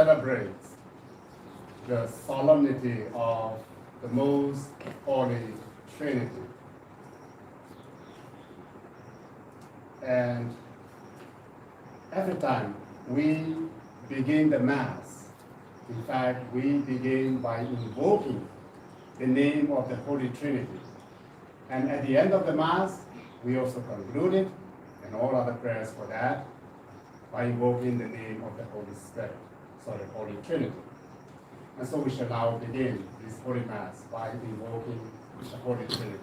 celebrates the solemnity of the most holy Trinity. And every time we begin the Mass, in fact, we begin by invoking the name of the Holy Trinity. And at the end of the Mass, we also conclude it, and all other prayers for that, by invoking the name of the Holy Spirit, Holy Trinity. And so we shall now begin this Holy Mass by invoking the Holy Trinity.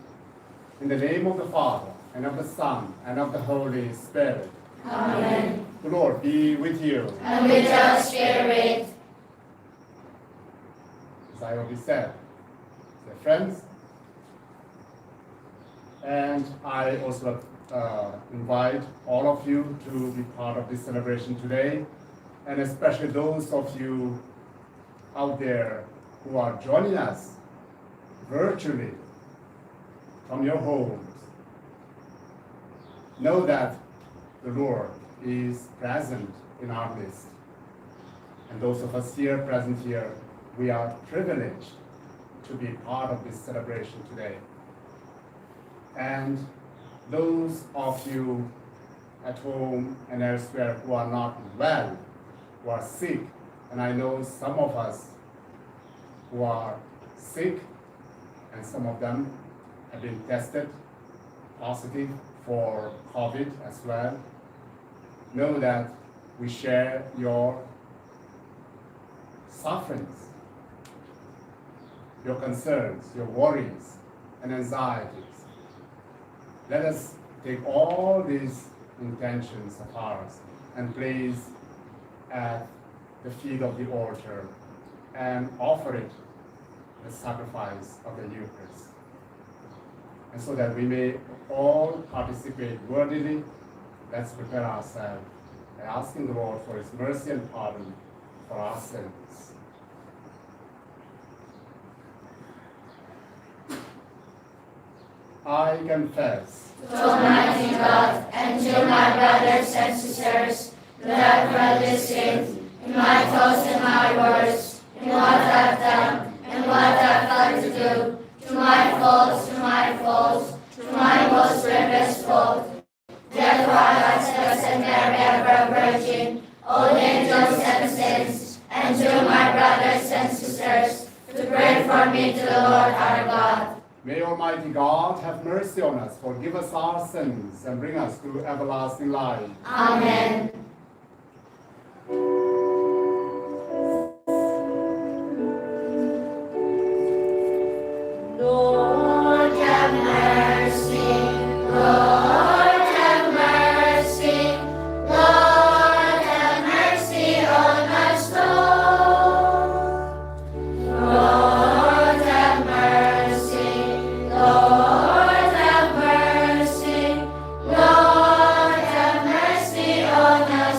In the name of the Father, and of the Son, and of the Holy Spirit. Amen. The Lord be with you. And with your spirit. As I already said, dear friends, and I also invite all of you to be part of this celebration today, and especially those of you out there who are joining us virtually from your homes. Know that the Lord is present in our midst. And those of us here present here, we are privileged to be part of this celebration today. And those of you at home and elsewhere who are not well, who are sick, and I know some of us who are sick, and some of them have been tested positive for COVID as well. Know that we share your sufferings, your concerns, your worries and anxieties. Let us take all these intentions of ours and place at the feet of the altar and offer it the sacrifice of the Eucharist. And so that we may all participate worthily, let's prepare ourselves by asking the Lord for His mercy and pardon for our sins. I confess to Almighty God and to my brothers and sisters that I've greatly sinned in my thoughts and my words, in what I've done and what I've failed to do, to my faults, to my most grievous fault. Therefore I ask Blessed Mary, ever Virgin, all the angels and saints, and to my brothers and sisters, to pray for me to the Lord our God. May Almighty God have mercy on us, forgive us our sins, and bring us to everlasting life. Amen. Lord have mercy, Lord have mercy, Lord have mercy on us all. Lord have mercy, Lord have mercy, Lord have mercy on us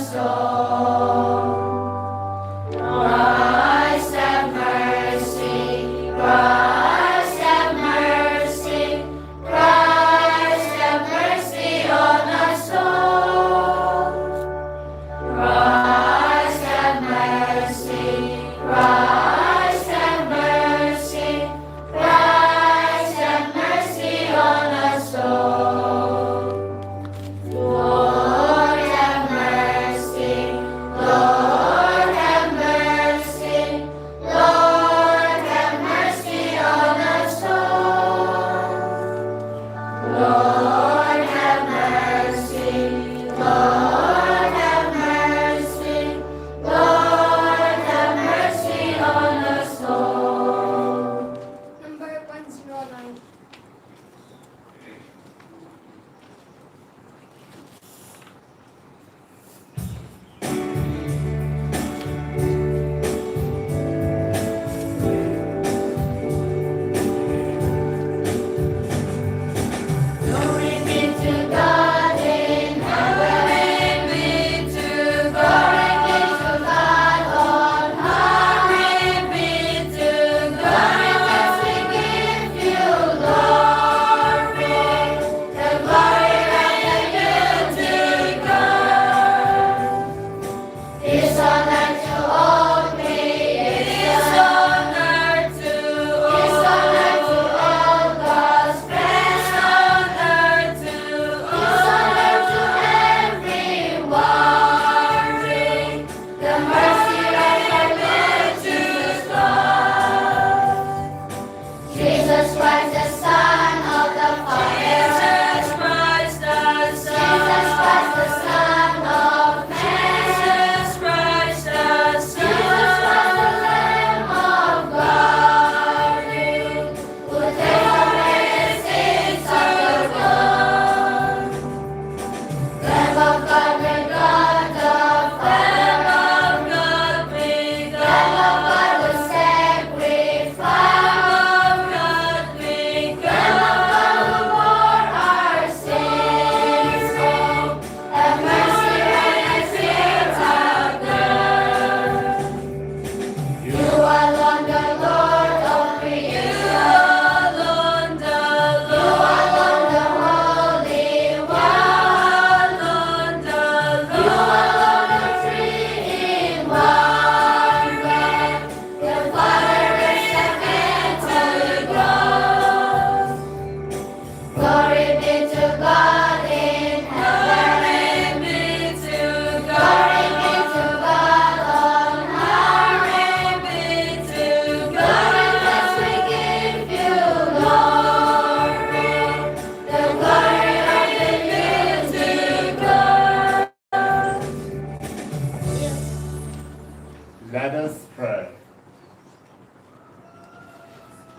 us pray.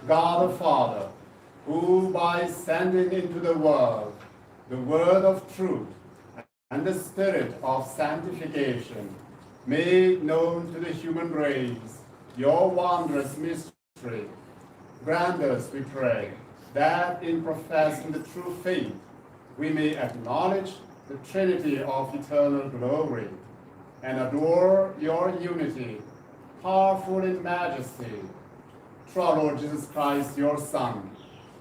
God the Father, who by sending into the world the word of truth and the spirit of sanctification, made known to the human race your wondrous mystery, grant us, we pray, that in professing the true faith we may acknowledge the Trinity of eternal glory and adore your unity, powerful in majesty, through our Lord Jesus Christ, your Son,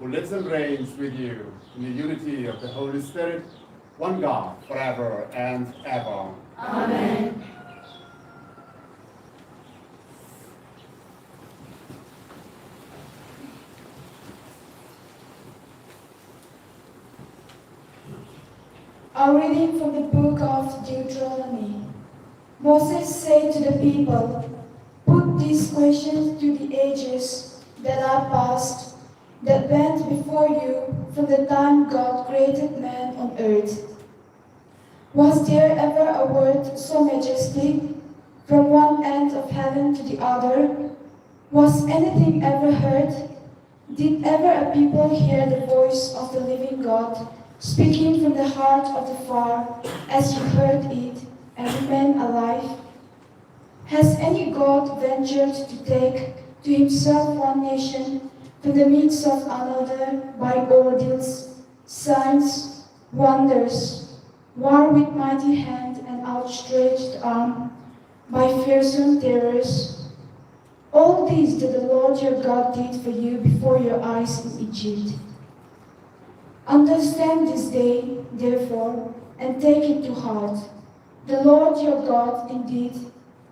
who lives and reigns with you in the unity of the Holy Spirit, one God, forever and ever. Amen. A reading from the book of Deuteronomy. Moses said to the people, "Put these questions to the ages that are past, that went before you from the time God created man on earth. Was there ever a word so majestic from one end of heaven to the other? Was anything ever heard? Did ever a people hear the voice of the living God speaking from the heart of the far as you heard it and remain alive? Has any God ventured to take to himself one nation from the midst of another by ordeals, signs, wonders, war with mighty hand and outstretched arm, by fearsome terrors? All this that the Lord your God did for you before your eyes in Egypt. Understand this day, therefore, and take it to heart. The Lord your God, indeed,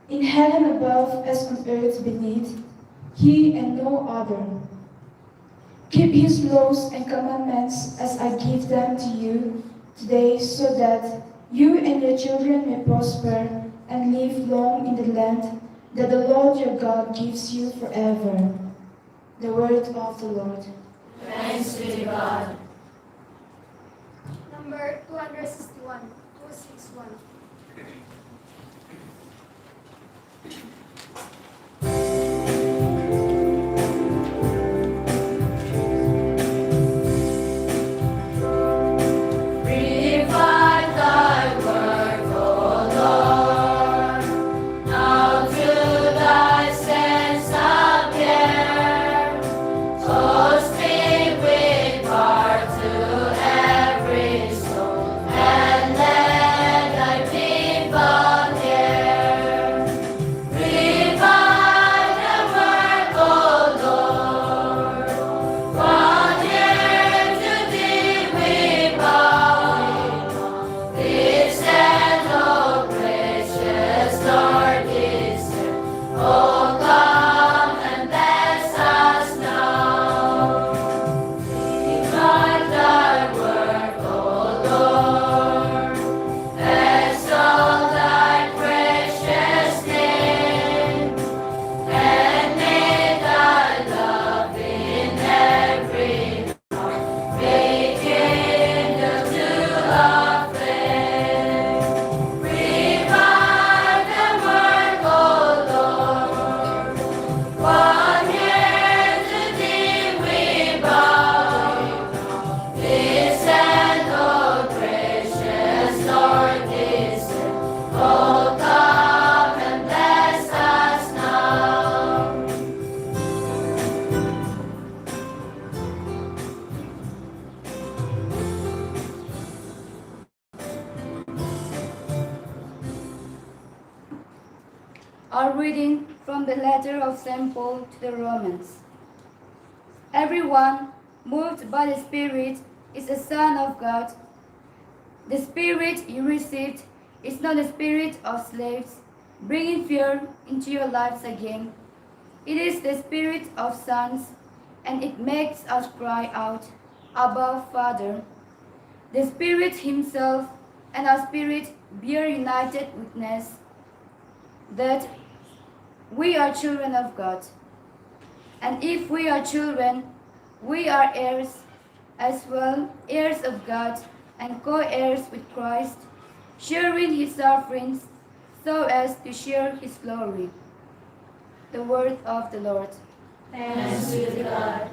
in heaven above as on earth beneath, he and no other. Keep his laws and commandments as I give them to you today, so that you and your children may prosper and live long in the land that the Lord your God gives you forever." The word of the Lord. Thanks be to God. Number 261. 261. Revive thy work, O Lord. Now to thy sense appear. So speak with heart to every soul, and let thy people hear. Revive the work, O Lord. One year to thee we bow. This and oh gracious Lord, this oh come and bless us now. Revive thy work, O Lord. Exalt thy precious name, and may thy love in every heart be kindled to a flame. Revive the work, O Lord. One year to thee we bow. Listen, O gracious Lord, listen. Oh, come and bless us now. A reading from the letter of St. Paul to the Romans. Everyone moved by the Spirit is a son of God. The Spirit you received is not the spirit of slaves, bringing fear into your lives again. It is the Spirit of sons, and it makes us cry out, Abba, Father. The Spirit himself and our spirit bear united witness that we are children of God. And if we are children, we are heirs as well, heirs of God and co-heirs with Christ, sharing his sufferings so as to share his glory. The word of the Lord. Thanks be to God.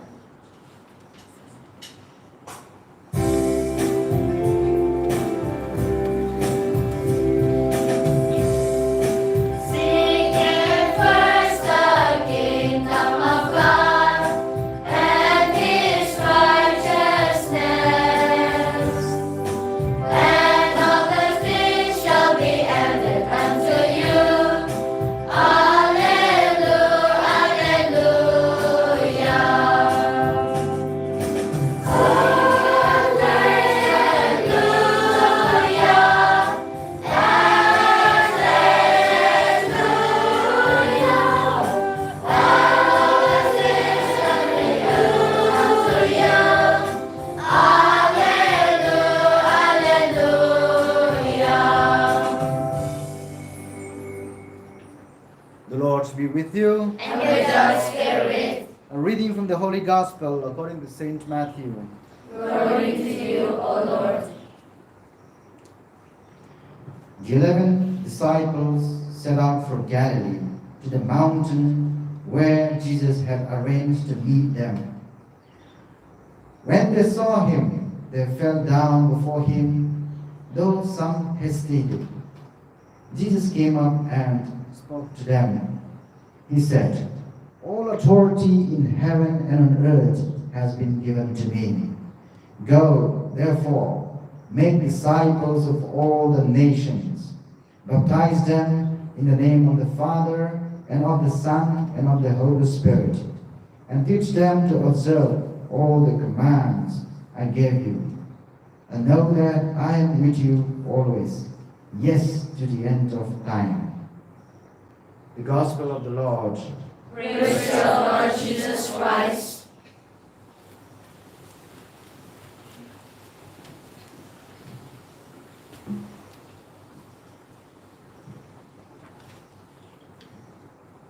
Seek ye first the kingdom of God and His righteousness, and all the things shall be added unto you. Alleluia, alleluia. The Lord be with you. And with your spirit, A reading from the Holy Gospel according to Saint Matthew. glory to you, O Lord. The 11 disciples set out for Galilee, to the mountain where Jesus had arranged to meet them. When they saw him, they fell down before him, though some hesitated. Jesus came up and spoke to them. He said, "All authority in heaven and on earth has been given to me. Go, therefore, make disciples of all the nations. Baptize them in the name of the Father, and of the Son, and of the Holy Spirit, and teach them to observe all the commands I gave you. And know that I am with you always, yes, to the end of time." The Gospel of the Lord. Praise to our Lord Jesus Christ.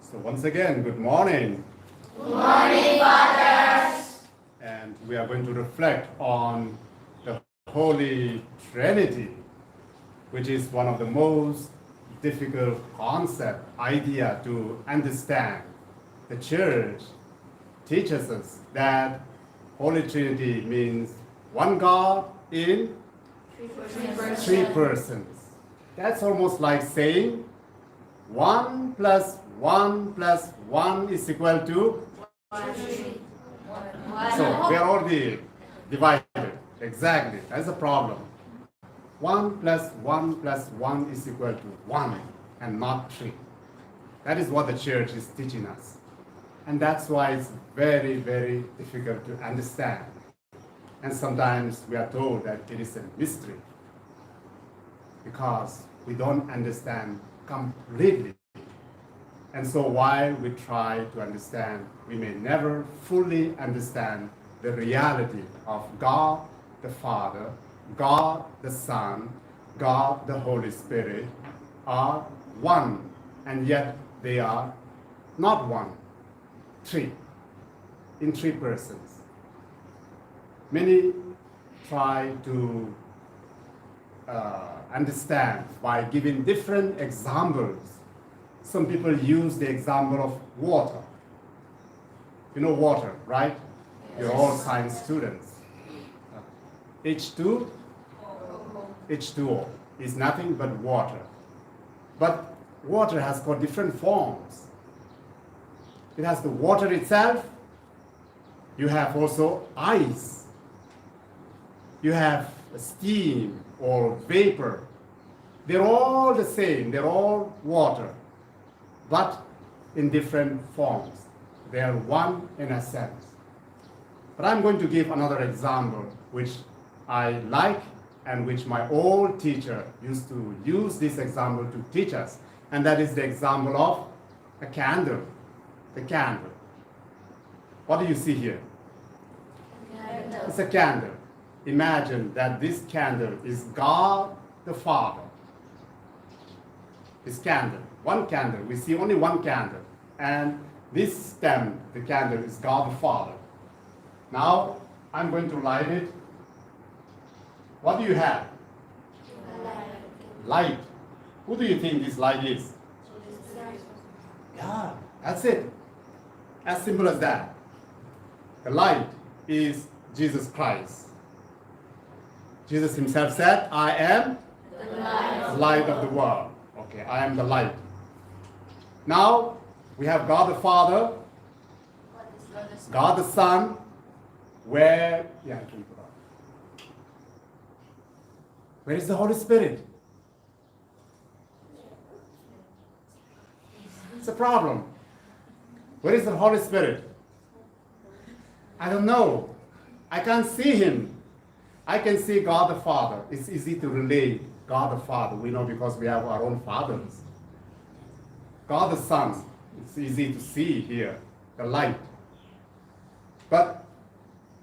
So once again, good morning. Good morning, fathers. And we are going to reflect on the Holy Trinity, which is one of the most difficult idea to understand. The church teaches us that Holy Trinity means one God in three persons. That's almost like saying 1 plus 1 plus 1 is equal to. So we are already divided. Exactly. That's the problem. 1 plus 1 plus 1 is equal to 1 and not 3. That is what the church is teaching us. And that's why it's very, very difficult to understand. And sometimes we are told that it is a mystery because we don't understand completely. And so while we try to understand, we may never fully understand the reality of God the Father, God the Son, God the Holy Spirit are one, and yet they are not one, three, in three persons. Many try to understand by giving different examples. Some people use the example of water. You know water, right? You're all science students. H2O is nothing but water. But water has got different forms. It has the water itself. You have also ice. You have steam or vapor. They're all the same. They're all water, but in different forms. They are one in a sense. But I'm going to give another example which I like and which my old teacher used to use this example to teach us. And that is the example of a candle. The candle. What do you see here? It's a candle. Imagine that this candle is God the Father. This candle, one candle. We see only one candle. And this stem, the candle, is God the Father. Now, I'm going to light it. What do you have? Light. Who do you think this light is? Yeah, That's it. As simple as that. The light is Jesus Christ. Jesus himself said, I am the light of the world. Okay, I am the light. Now, we have God the Father, God the Son, where is the Holy Spirit? It's a problem. Where is the Holy Spirit? I don't know. I can't see him. I can see God the Father. It's easy to relate God the Father. We know because we have our own fathers. God the Son. It's easy to see here, the light. But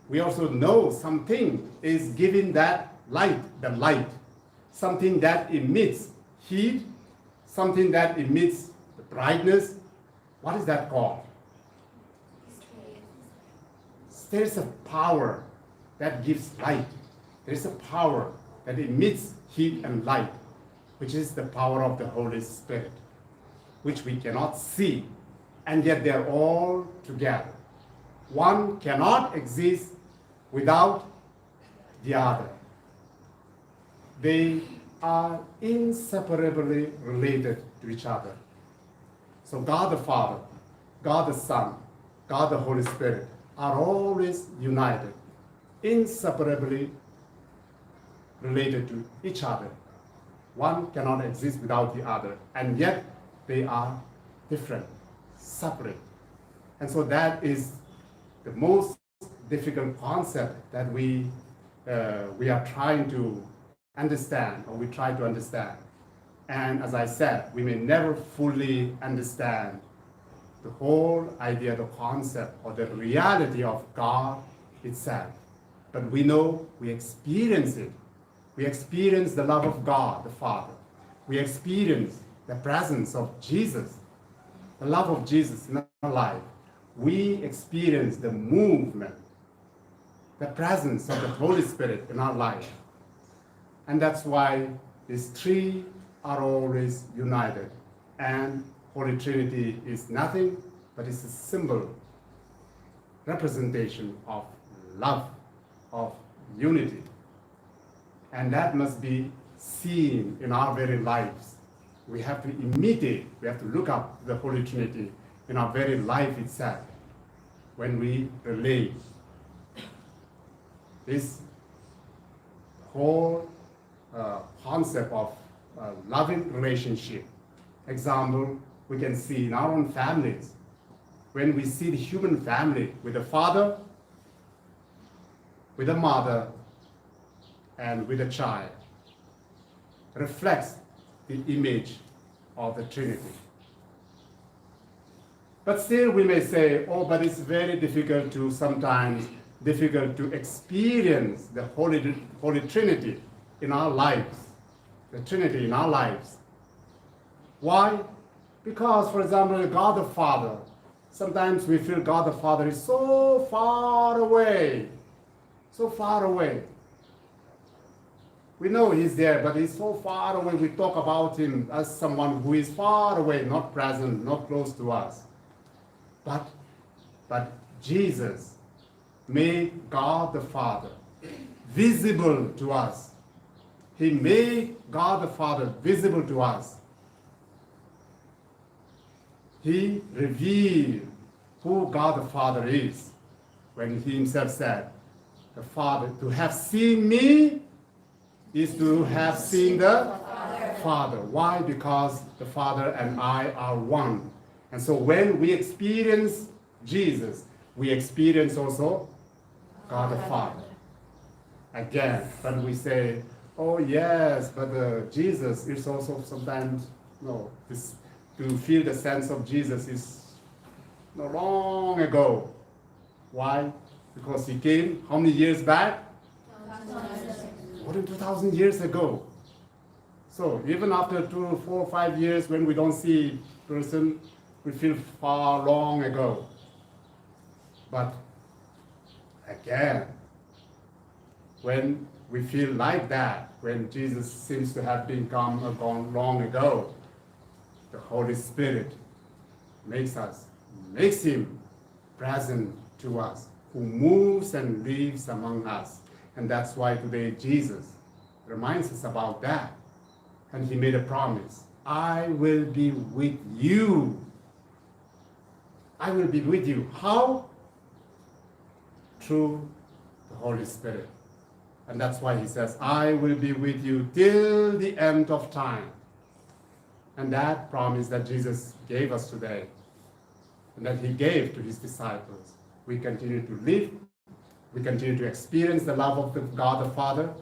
we also know something is giving that light, the light. Something that emits heat, something that emits the brightness. What is that called? There's a power that gives light. There's a power that emits heat and light, which is the power of the Holy Spirit, which we cannot see, and yet they're all together. One cannot exist without the other. They are inseparably related to each other. So God the Father, God the Son, God the Holy Spirit are always united, inseparably related to each other. One cannot exist without the other, and yet they are different, separate. And so that is the most difficult concept that we are trying to understand, or we try to understand. And as I said, we may never fully understand the whole idea, the concept, or the reality of God itself. But we know, we experience it. We experience the love of God, the Father. We experience the presence of Jesus, the love of Jesus in our life. We experience the movement, the presence of the Holy Spirit in our life. And that's why these three are always united. And Holy Trinity is nothing but it's a symbol, representation of love, of unity. And that must be seen in our very lives. We have to imitate, we have to look up the Holy Trinity in our very life itself when we relate. This whole concept of loving relationship. Example, we can see in our own families. When we see the human family with a father, with a mother, and with a child, reflects the image of the Trinity. But still we may say, oh, but it's very difficult to experience the Holy Trinity in our lives, the Trinity in our lives. Why? Because, for example, God the Father, sometimes we feel God the Father is so far away, so far away. We know he's there, but he's so far away. We talk about him as someone who is far away, not present, not close to us. But Jesus made God the Father visible to us. He made God the Father visible to us. He revealed who God the Father is when he himself said, the Father, to have seen me is to have seen the Father. Why? Because the Father and I are one. And so when we experience Jesus, we experience also God the Father. Again, but we say, oh yes, but Jesus is also sometimes, to feel the sense of Jesus is long ago. Why? Because he came how many years back? More than 2,000 years ago. So even after 2, 4, 5 years, when we don't see person, we feel far long ago. But again, when we feel like that, when Jesus seems to have been gone long ago, the Holy Spirit makes him present to us, who moves and lives among us. And that's why today Jesus reminds us about that. And he made a promise, I will be with you. I will be with you. How? Through the Holy Spirit. And that's why he says, I will be with you till the end of time. And that promise that Jesus gave us today, and that he gave to his disciples, we continue to live, we continue to experience the love of the God the Father,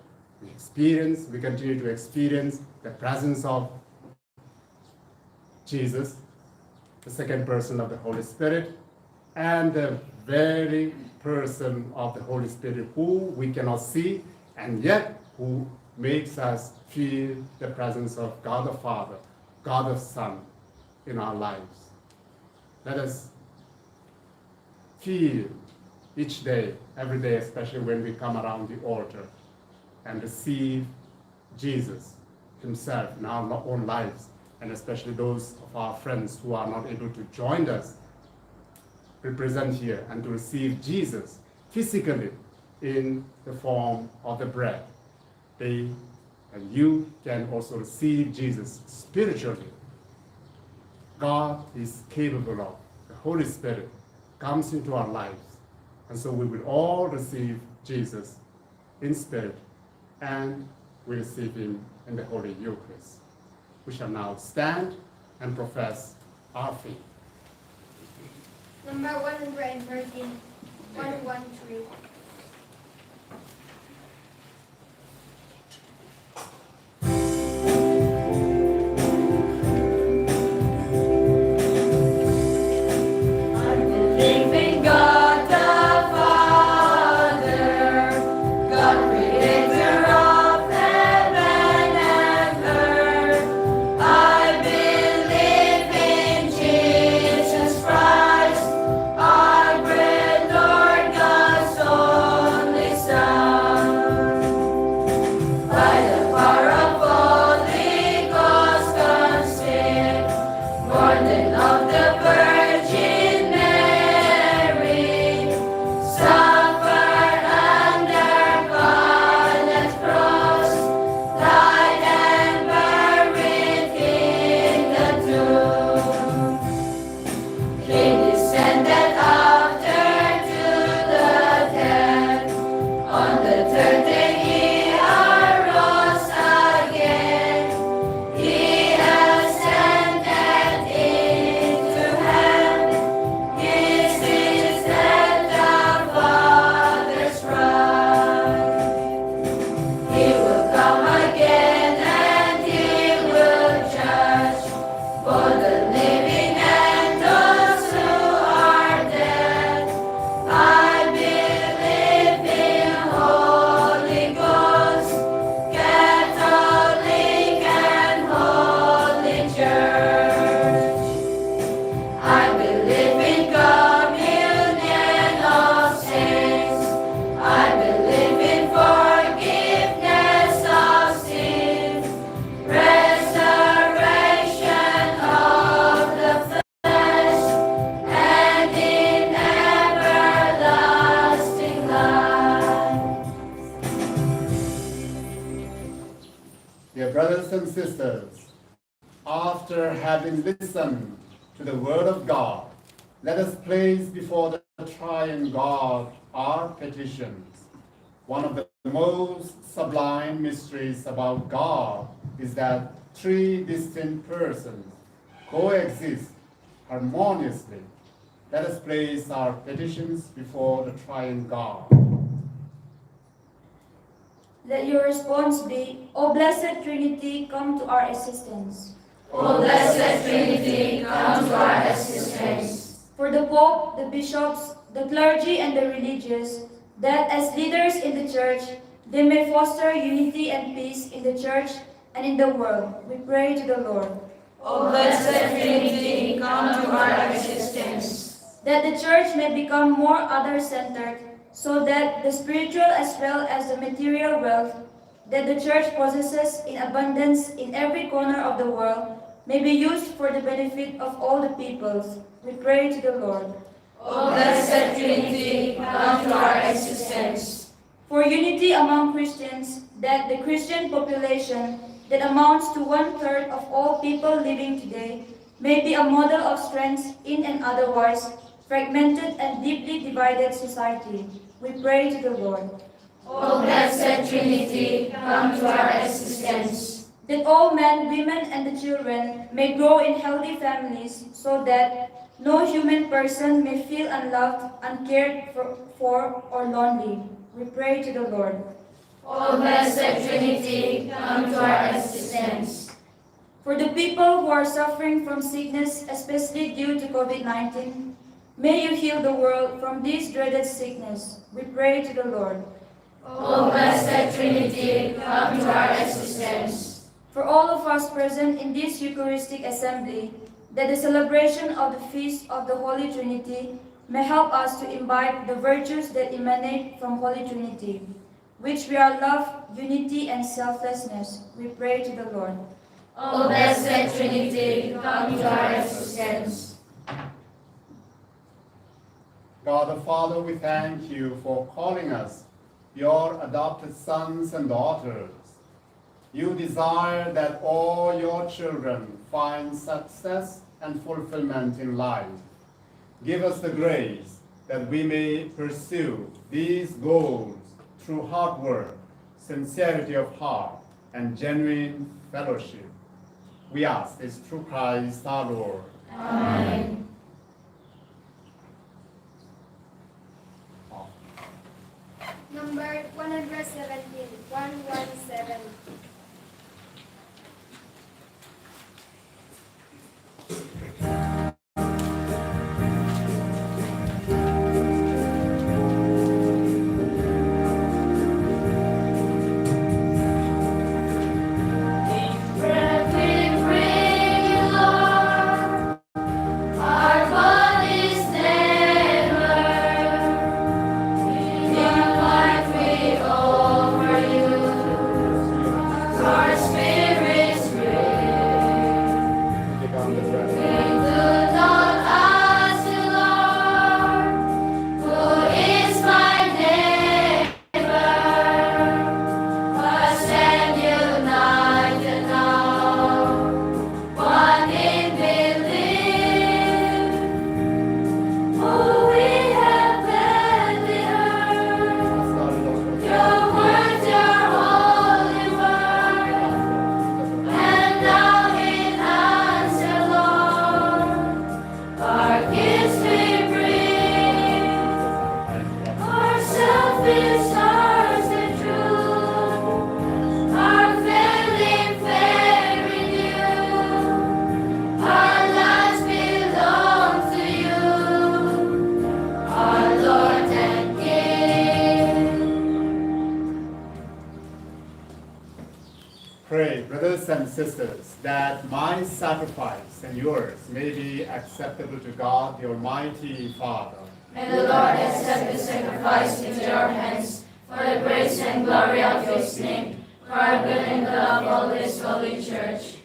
we continue to experience the presence of Jesus, the second person of the Holy Spirit, and the very person of the Holy Spirit who we cannot see, and yet who makes us feel the presence of God the Father, God the Son in our lives. Let us feel each day, every day, especially when we come around the altar and receive Jesus himself in our own lives, and especially those of our friends who are not able to join us represent here, and to receive Jesus physically in the form of the bread. They and you can also receive Jesus spiritually. God is capable of, the Holy Spirit comes into our lives, and so we will all receive Jesus in spirit, and we receive him in the Holy Eucharist. We shall now stand and profess our faith. Number 113, 113. Dear brothers and sisters, after having listened to the word of God, let us place before the triune God our petitions. One of the most sublime mysteries about God is that three distinct persons coexist harmoniously. Let us place our petitions before the triune God. Let your response be, O blessed Trinity, come to our assistance. O blessed Trinity, come to our assistance. For the Pope, the bishops, the clergy, and the religious, that as leaders in the Church, they may foster unity and peace in the Church and in the world, we pray to the Lord. O blessed Trinity, come to our assistance. That the Church may become more other-centered, so that the spiritual as well as the material wealth that the Church possesses in abundance in every corner of the world may be used for the benefit of all the peoples, We pray to the Lord. O blessed Trinity, come to our existence. For unity among Christians, that the Christian population that amounts to 1/3 of all people living today may be a model of strength in an otherwise fragmented and deeply divided society. We pray to the Lord. O blessed Trinity, come to our existence. That all men, women, and the children may grow in healthy families so that no human person may feel unloved, uncared for or lonely. We pray to the Lord. O blessed Trinity, come to our existence. For the people who are suffering from sickness, especially due to COVID-19, may you heal the world from this dreaded sickness. We pray to the Lord. O blessed Trinity, come to our existence. For all of us present in this Eucharistic assembly, that the celebration of the Feast of the Holy Trinity may help us to imbibe the virtues that emanate from Holy Trinity, which we are love, unity, and selflessness. We pray to the Lord. O blessed Trinity, come to our existence. God the Father, we thank you for calling us your adopted sons and daughters. You desire that all your children find success and fulfillment in life. Give us the grace that we may pursue these goals through hard work, sincerity of heart, and genuine fellowship. We ask this through Christ our Lord. Amen. Number 117, 117. Pray, brothers and sisters, that my sacrifice and yours may be acceptable to God, the Almighty Father. May the Lord accept the sacrifice into your hands for the praise and glory of his name, for our good and the love of his holy church.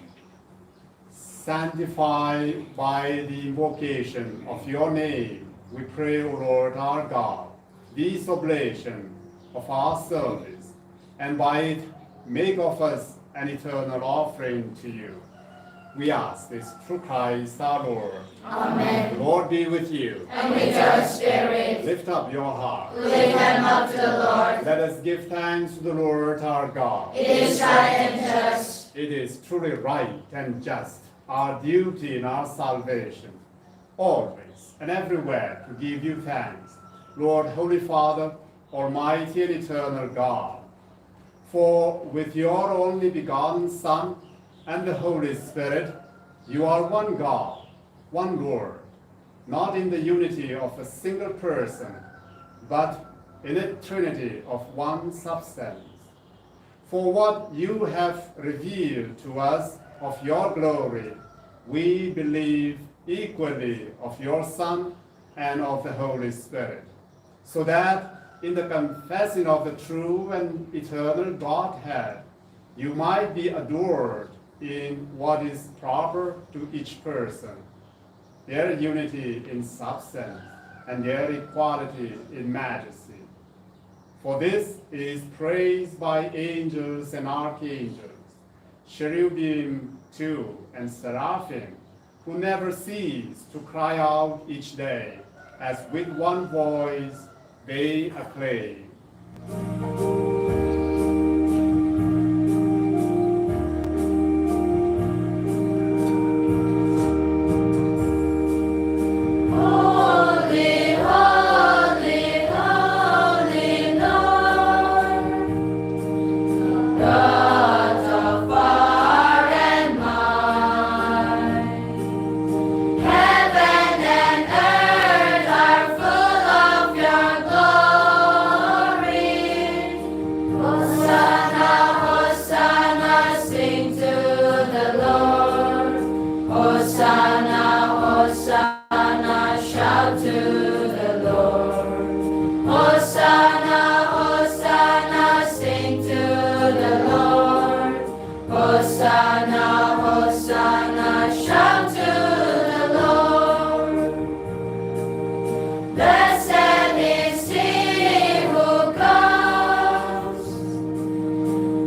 Sanctified by the invocation of your name, we pray, O Lord our God, this oblation of our service, and by it make of us an eternal offering to you. We ask this through Christ our Lord. Amen. The Lord be with you. And with your spirit. Lift up your heart. Lift them up to the Lord. Let us give thanks to the Lord our God. It is right and just. It is truly right and just, our duty in our salvation, always and everywhere to give you thanks, Lord, Holy Father, Almighty and eternal God. For with your only begotten Son and the Holy Spirit, you are one God, one Lord, not in the unity of a single person, but in a trinity of one substance. For what you have revealed to us of your glory, we believe equally of your Son and of the Holy Spirit, so that in the confessing of the true and eternal Godhead, you might be adored in what is proper to each person. their unity in substance, and their equality in majesty. For this is praised by angels and archangels, cherubim too, and seraphim, who never cease to cry out each day, as with one voice they acclaim. Holy, holy, holy Lord, God of far and might. Heaven and earth are full of your glory. Hosanna, Hosanna, sing to the Lord. Hosanna, Hosanna, shout to the Lord. Hosanna, Hosanna, sing to the Lord. Hosanna, Hosanna, shout to the Lord. Blessed is he who comes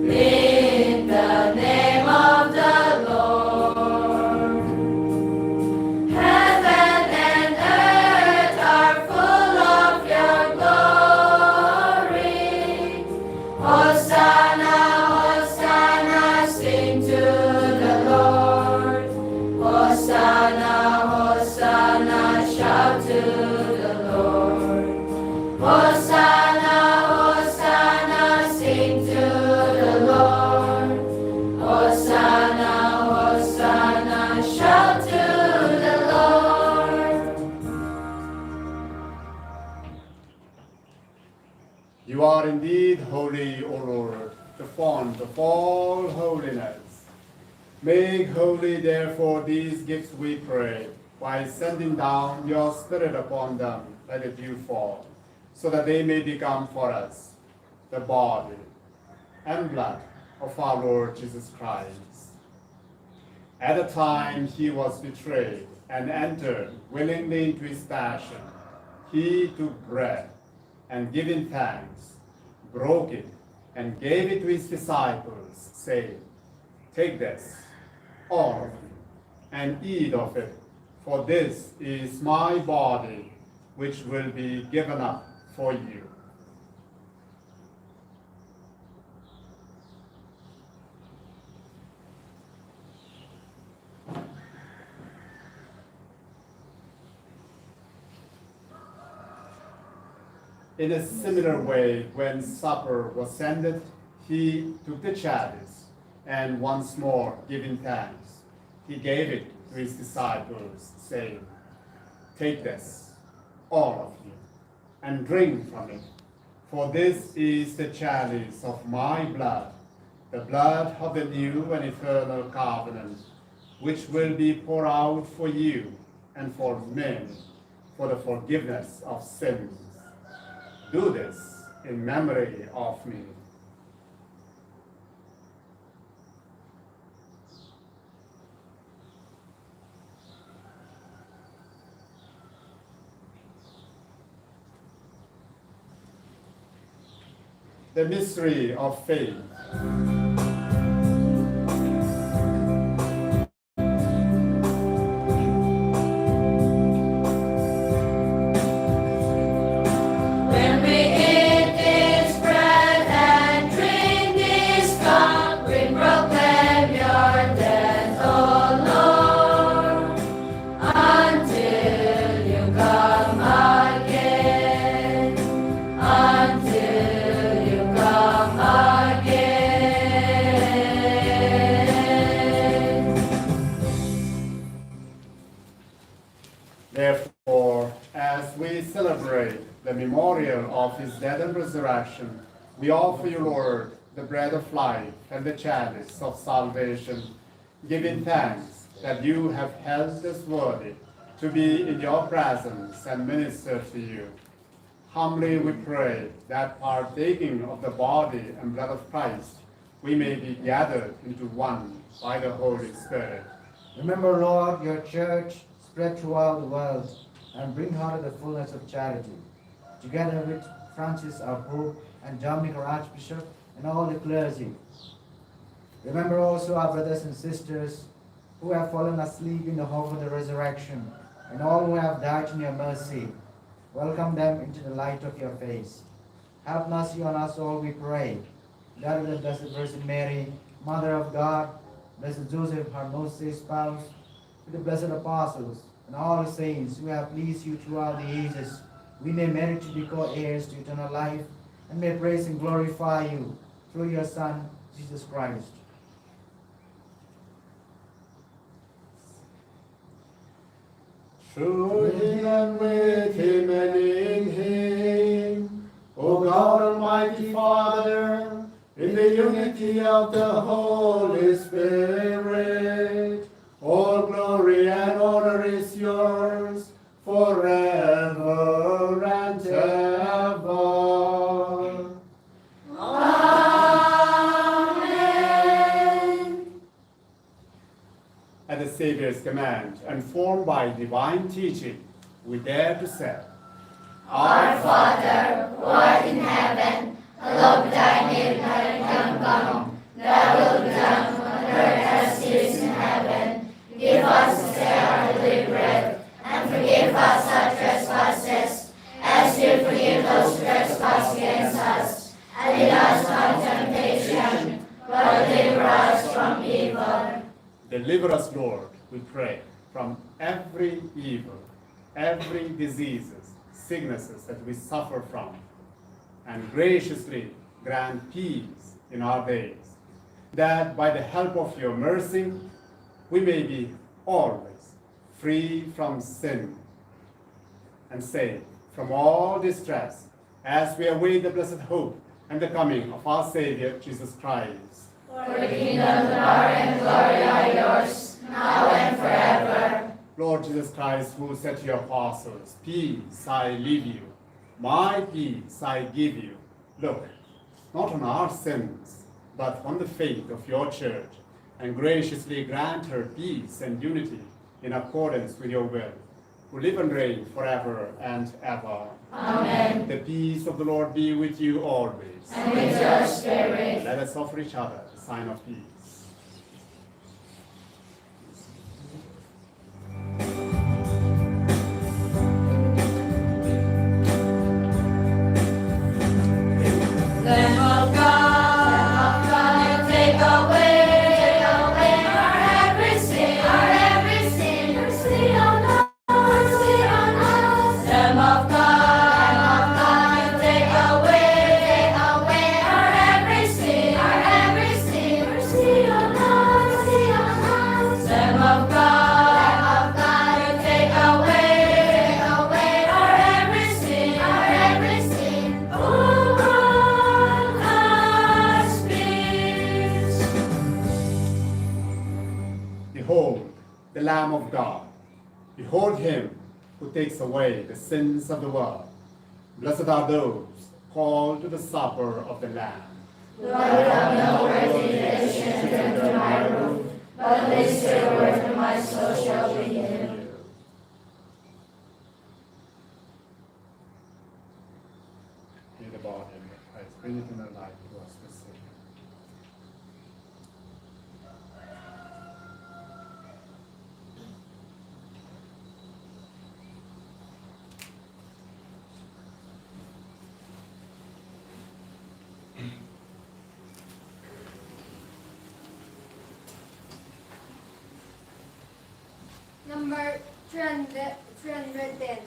in the name of the Lord. Heaven and earth are full of your glory. Hosanna, Hosanna, sing to the Lord. Hosanna, Hosanna, shout to the Lord. Hosanna, Hosanna, sing to the Lord. Hosanna, Hosanna, shout to the Lord. You are indeed holy, O Lord, the font of all holiness. Make holy, therefore, these gifts, we pray, by sending down your Spirit upon them like a dewfall, so that they may become for us the body and blood of our Lord Jesus Christ. At the time he was betrayed and entered willingly into his passion, he took bread and giving thanks, broke it and gave it to his disciples, saying, "Take this, all of you, and eat of it, for this is my body, which will be given up for you." In a similar way, when supper was ended, he took the chalice, and once more giving thanks, he gave it to his disciples, saying, "Take this, all of you, and drink from it, for this is the chalice of my blood, the blood of the new and eternal covenant, which will be poured out for you and for many for the forgiveness of sins. Do this in memory of me." The mystery of faith. When we eat this bread and drink this cup, we proclaim your death, O Lord, until you come again, until you come again. Therefore, as we celebrate the memorial of his death and resurrection, we offer you, Lord, the bread of life and the chalice of salvation, giving thanks that you have held us worthy to be in your presence and minister to you. Humbly we pray that partaking of the body and blood of Christ, we may be gathered into one by the Holy Spirit. Remember, Lord, your church spread throughout the world and bring her to the fullness of charity, together with Francis our Pope and Dominic our Archbishop and all the clergy. Remember also our brothers and sisters who have fallen asleep in the hope of the resurrection, and all who have died in your mercy. Welcome them into the light of your face. Have mercy on us all, we pray. That of the Blessed Virgin Mary, Mother of God, Blessed Joseph, her most safe spouse, with the blessed apostles, and all the saints who have pleased you throughout the ages, we may merit to be co-heirs to eternal life, and may praise and glorify you through your Son, Jesus Christ. Through him and with him and in him, O God Almighty Father, in the unity of the Holy Spirit, all glory and honor is yours forever and ever. Amen. At the Savior's command, and formed by divine teaching, we dare to say, Our Father, who art in heaven, hallowed be thy name, thy kingdom come, thy will be done on earth as it is in heaven. Give us this day our daily bread, and forgive us our trespasses, as we forgive those who trespass against us. And lead us not into temptation, but deliver us from evil. Deliver us, Lord, we pray, from every evil, every diseases, sicknesses that we suffer from, and graciously grant peace in our days, that by the help of your mercy, we may be always free from sin and safe from all distress, as we await the blessed hope and the coming of our Savior, Jesus Christ. For the kingdom, the power, and glory are yours, now and forever. Lord Jesus Christ, who said to your apostles, peace I leave you, my peace I give you. Look, not on our sins, but on the faith of your church, and graciously grant her peace and unity in accordance with your will, who live and reign forever and ever. Amen. The peace of the Lord be with you always. And with your spirit. Let us offer each other a sign of peace. Lamb of God, you take away our every sin, mercy on us, mercy on us. Lamb of God, you take away our every sin, mercy on us, mercy on us. Lamb of God, you take away our every sin, oh. Behold, the Lamb of God. Behold him who takes away the sins of the world. Blessed are those called to the supper of the Lamb. Lord, I'm not worthy that you should enter my roof, but this your word and my soul shall be healed. Hear the body of Christ. Bring it in the light to us this day. Number 310. 310.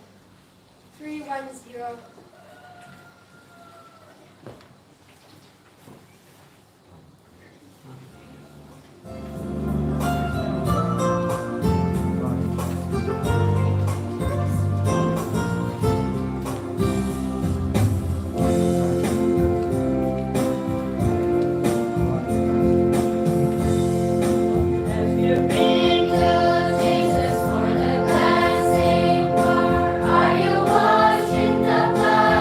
Have you been to Jesus for the cleansing power? Are you washed in the blood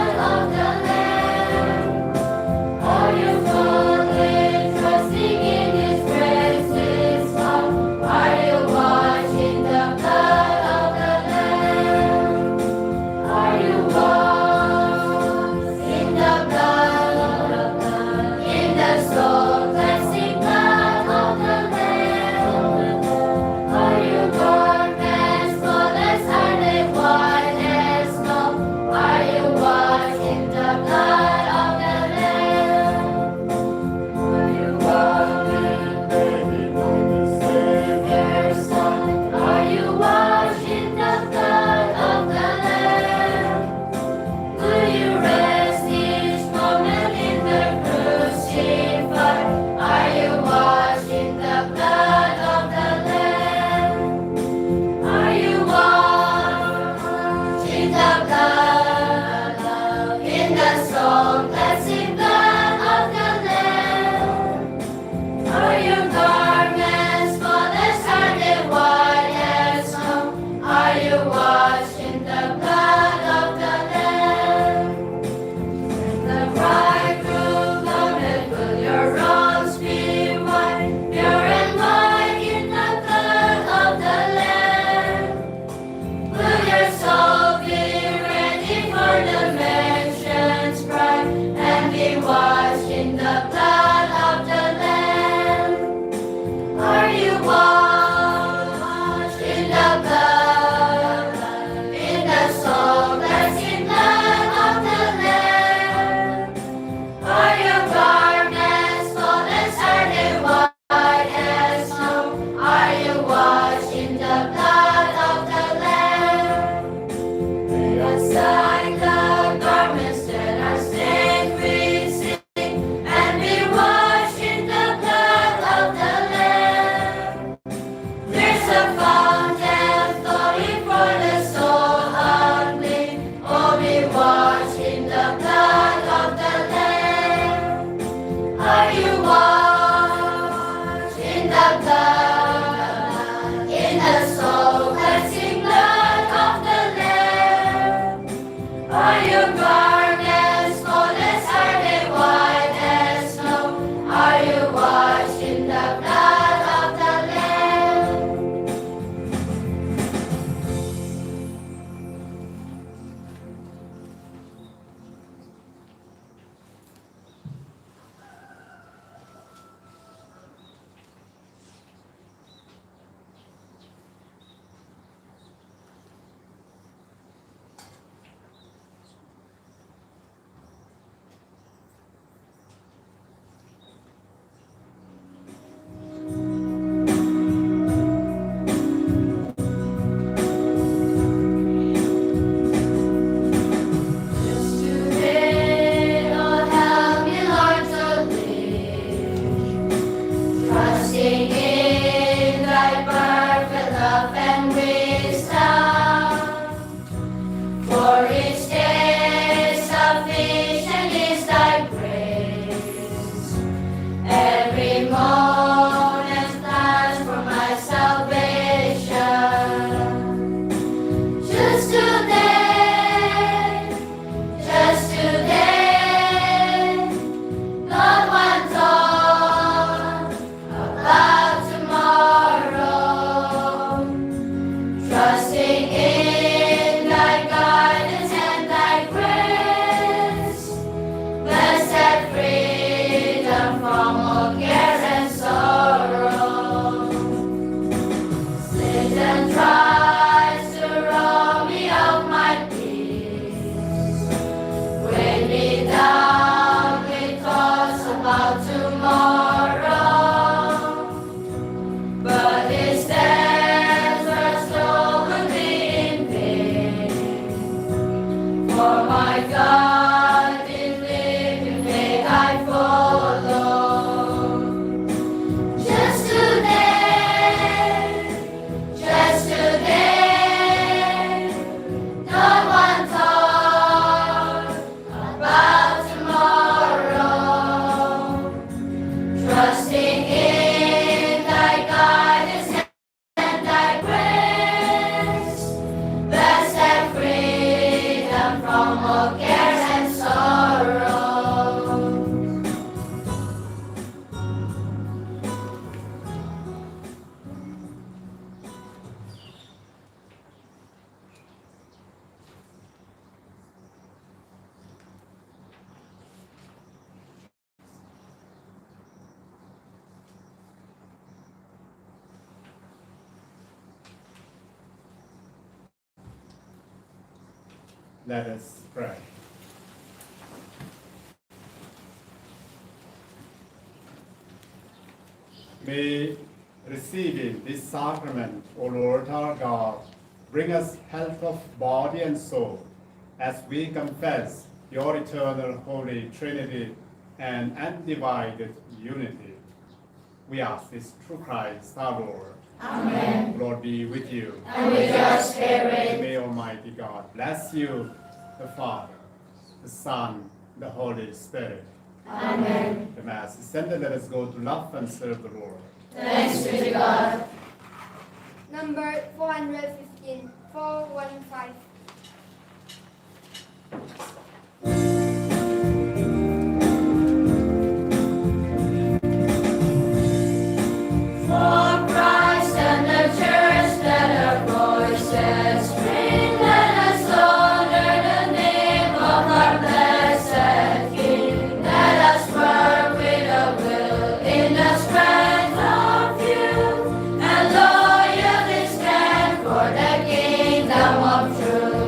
blood, in the soul, blessed blood of the Lamb. Are your garments spotless, are they white as snow? Are you washed in the blood of the Lamb? The bridegroom cometh, will your robes be white, pure and white in the blood of the Lamb? Will your soul be ready for the mansion's bride, and be washed in the blood of the Lamb? Are you washed in the blood, in the soul, blessed blood of the Lamb? Are your garments spotless, are they white as snow? Are you washed in the blood of the Lamb? Lay aside the garments that are stained with sin, and be washed in the blood of the Lamb. There's a fountain flowing for the soul unclean. Oh, be washed in the blood of the Lamb. Are you washed in the blood, in the soul cleansing blood of the Lamb? Are your garments spotless, are they white as snow? Are you washed in the blood of the Lamb? Just today, oh, help me, Lord, to live, trusting in thy perfect love and wisdom. For each day sufficient is thy grace. Every moment plans for my salvation. Just today, not one thought about tomorrow. Trusting in thy guidance and thy grace, blessed freedom from all cares and sorrow. Satan tries to rob me of my peace, weigh me down with thoughts about tomorrow. But his steps are slowly in vain. For my God, in living faith I follow. Just today, not one thought about tomorrow. Trusting in thy guidance and thy grace, blessed freedom from all cares and sorrow. Let us pray. May receiving this sacrament, O Lord our God, bring us health of body and soul as we confess your eternal Holy Trinity and undivided unity. We ask this through Christ our Lord. Amen. The Lord be with you. And with your spirit. May Almighty God bless you, the Father, the Son, the Holy Spirit. Amen. The Mass is ended. Let us go to love and serve the Lord. Thanks be to God. Number 415. 415. For Christ and the Church, let our voices ring. Let us honor the name of our blessed King. Let us work with a will in the strength of youth, and loyally stand for the kingdom of truth.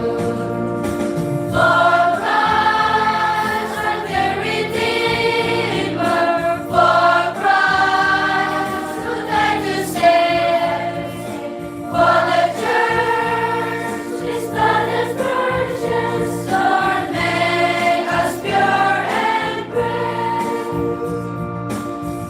For Christ and the Redeemer, for Christ who died to save, for the Church, His blood is purchased. Lord, make us pure and brave.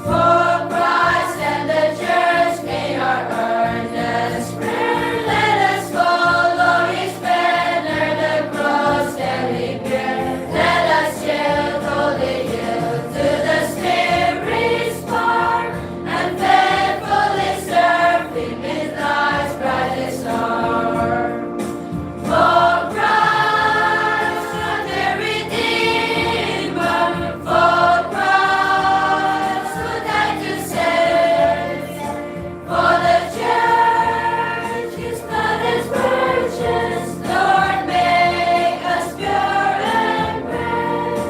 For Christ and the Church, may our earnest prayer. Let us follow His banner, the cross that we bear. Let us yield, wholly yield to the Spirit's spark, and faithfully serve Him with life's brightest star. For Christ and the Redeemer, for Christ who died to save, for the Church His blood is purchased. Lord, make us pure and brave.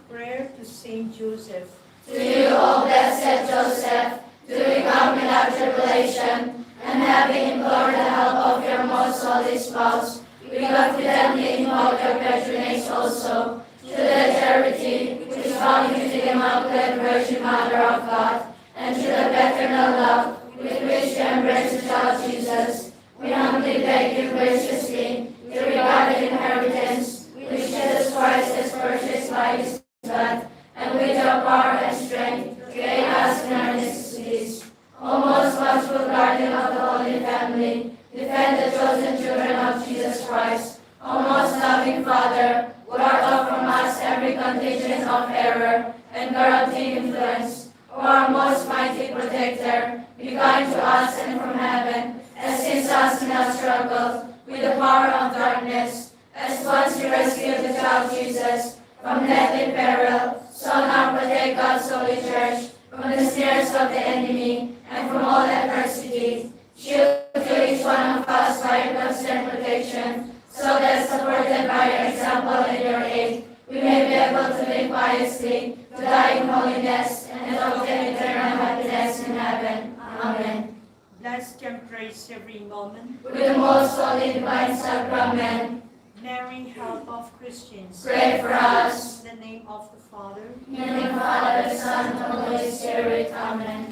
Prayer to Saint Joseph. To you, O blessed Joseph, do we come without tribulation, and having implored the help of your most holy spouse, we confidently invoke your patronage also, to the charity which is found in the Immaculate Virgin Mother of God, and to the paternal love with which you embrace the child Jesus. We humbly beg you graciously to regard the inheritance which Jesus Christ has purchased by His blood, and with your power and strength, to aid us in our necessities. O most watchful guardian of the Holy Family, defend the chosen children of Jesus Christ. O most loving Father, ward off from us every contagion of error and corrupting influence. O our most mighty protector, be kind to us and from heaven, assist us in our struggle with the power of darkness, as once you rescued the child Jesus from deadly peril, so now protect God's holy church from the snares of the enemy and from all adversity. Shield to each one of us by your constant protection, so that supported by your example and your aid, we may be able to live piously, to die in holiness, and obtain eternal happiness in heaven. Amen. Blessed and praised every moment. With the most holy divine sacrament, Mary, help of Christians. pray for us. In the name of the Father, In the name of the Father, the Son, and the Holy Spirit. Amen.